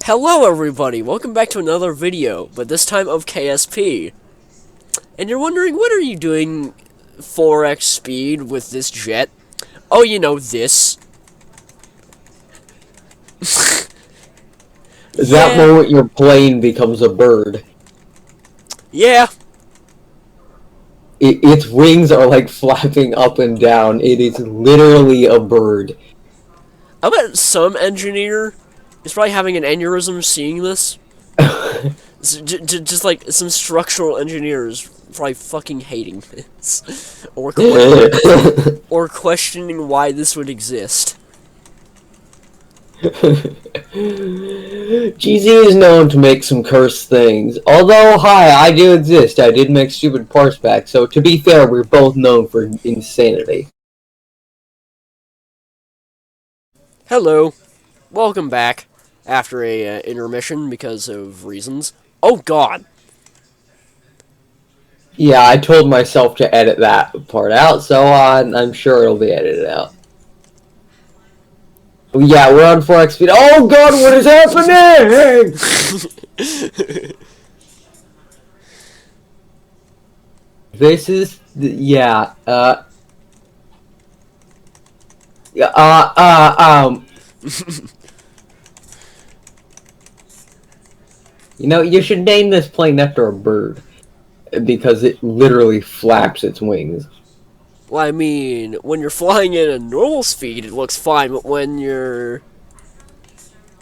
Hello everybody, welcome back to another video, but this time of KSP. And you're wondering, what are you doing 4x speed with this jet? Oh, you know, this. That moment your plane becomes a bird. Yeah. Its wings are like flapping up and down. It is literally a bird. I bet some engineer is probably having an aneurysm seeing this. Just like some structural engineers probably fucking hating this. Or questioning why this would exist. GZ is known to make some cursed things. Although, hi, I do exist. I did make stupid parts back, so to be fair, we're both known for insanity. Hello. Welcome back. After a intermission because of reasons. Oh god! Yeah, I told myself to edit that part out, so I'm sure it'll be edited out. Yeah, we're on 4x speed. Oh god, what is happening? This is, yeah, you know, you should name this plane after a bird, because it literally flaps its wings. Well, I mean, when you're flying at a normal speed, it looks fine, but when you're,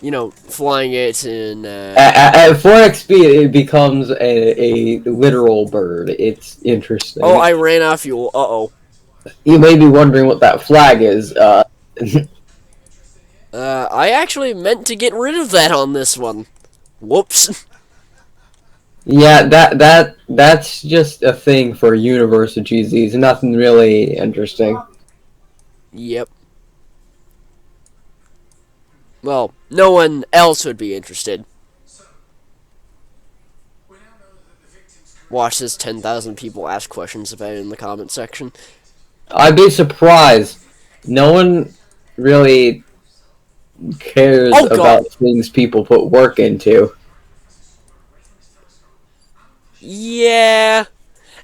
you know, flying it in, At 4x speed, it becomes a literal bird. It's interesting. Oh, I ran out of fuel. Uh-oh. You may be wondering what that flag is. I actually meant to get rid of that on this one. Whoops. Yeah, that's just a thing for Universe of GZs. Nothing really interesting. Yep. Well, no one else would be interested. Watch this 10,000 people ask questions about it in the comment section. I'd be surprised. No one really cares about things people put work into. Yeah.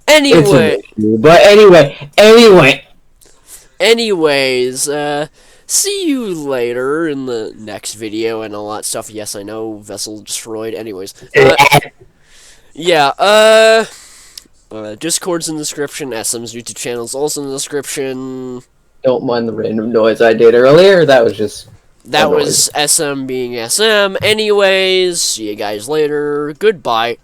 Anyway. But Anyways, see you later in the next video and all that stuff. Yes, I know, vessel destroyed. Anyways. Yeah, Discord's in the description, SM's YouTube channel's also in the description. Don't mind the random noise I did earlier, that was just... That was SM being SM. Anyways, see you guys later. Goodbye.